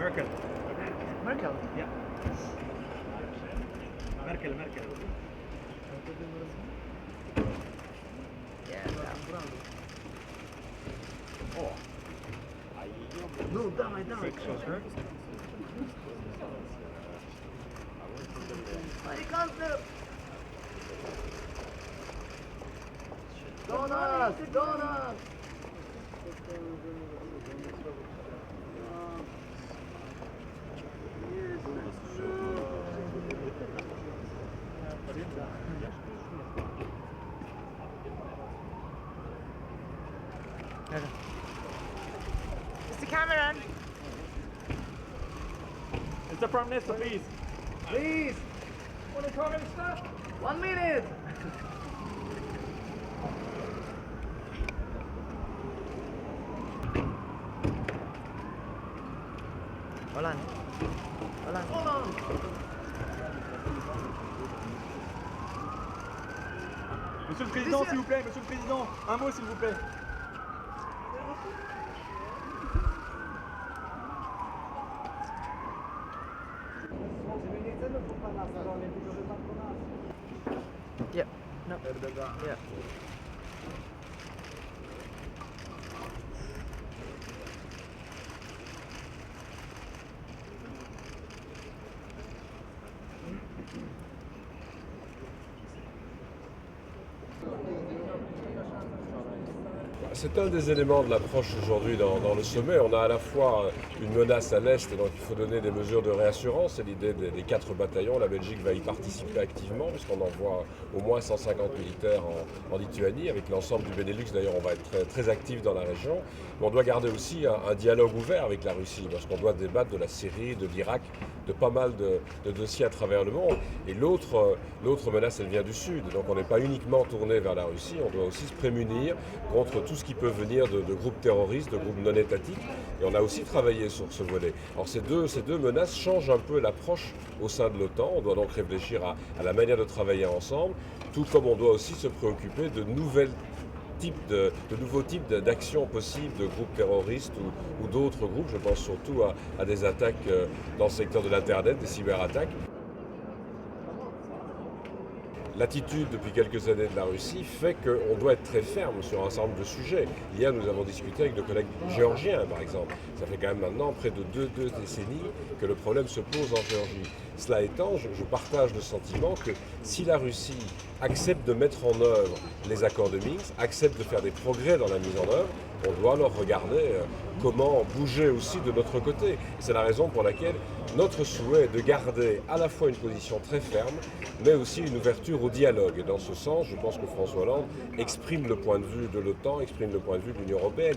Merkel. Merkel? Ja. Merkel. Yeah, Oh. no, dawaj. Panie kancler! Do nas! Mr. Cameron! Mr. Prime Minister, please. Please! Want to come and stuff? 1 minute! Holland. Monsieur le Président, s'il vous plaît, Monsieur le Président, un mot s'il vous plaît. Yeah. No. Yeah. C'est un des éléments de l'approche aujourd'hui dans le sommet. On a à la fois une menace à l'Est, donc il faut donner des mesures de réassurance. C'est l'idée des 4 bataillons. La Belgique va y participer activement, puisqu'on envoie au moins 150 militaires en Lituanie. Avec l'ensemble du Benelux, d'ailleurs, on va être très, très actif dans la région. Mais on doit garder aussi un dialogue ouvert avec la Russie, parce qu'on doit débattre de la Syrie, de l'Irak, de pas mal de dossiers à travers le monde. Et l'autre menace, elle vient du Sud. Donc on n'est pas uniquement tourné vers la Russie, on doit aussi se prémunir contre tout ce qui peut venir de groupes terroristes, de groupes non étatiques. Et on a aussi travaillé sur ce volet. Alors ces deux menaces changent un peu l'approche au sein de l'OTAN. On doit donc réfléchir à la manière de travailler ensemble, tout comme on doit aussi se préoccuper de nouveaux types d'actions possibles de groupes terroristes ou d'autres groupes. Je pense surtout à des attaques dans le secteur de l'Internet, des cyberattaques. L'attitude depuis quelques années de la Russie fait qu'on doit être très ferme sur un certain nombre de sujets. Hier, nous avons discuté avec nos collègues géorgiens, par exemple. Ça fait quand même maintenant près de deux décennies que le problème se pose en Géorgie. Cela étant, je partage le sentiment que si la Russie accepte de mettre en œuvre les accords de Minsk, accepte de faire des progrès dans la mise en œuvre, on doit alors regarder comment bouger aussi de notre côté. C'est la raison pour laquelle notre souhait est de garder à la fois une position très ferme, mais aussi une ouverture au dialogue. Et dans ce sens, je pense que François Hollande exprime le point de vue de l'OTAN, exprime le point de vue de l'Union européenne.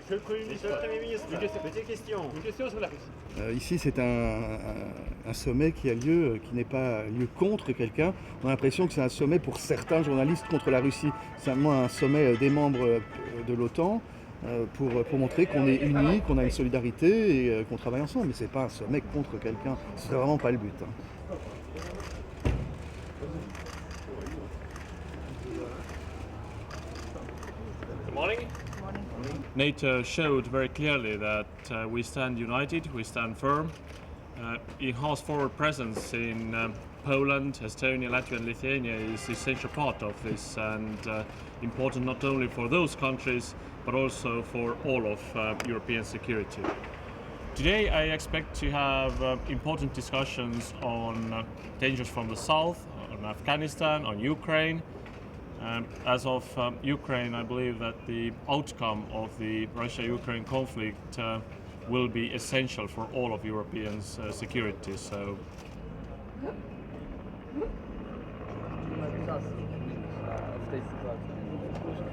Monsieur le Premier ministre, petite question. Une question sur la Russie. Ici, c'est un sommet qui a lieu, qui n'est pas lieu contre quelqu'un. On a l'impression que c'est un sommet pour certains journalistes contre la Russie. C'est simplement un sommet des membres de l'OTAN pour montrer qu'on est unis, qu'on a une solidarité et qu'on travaille ensemble. Mais ce n'est pas un sommet contre quelqu'un. C'est vraiment pas le but. Good morning. NATO showed very clearly that we stand united, we stand firm. Enhanced forward presence in Poland, Estonia, Latvia and Lithuania is an essential part of this and important not only for those countries but also for all of European security. Today I expect to have important discussions on dangers from the south, on Afghanistan, on Ukraine. As of Ukraine, I believe that the outcome of the Russia-Ukraine conflict will be essential for all of Europeans' security. So. W tej sytuacji.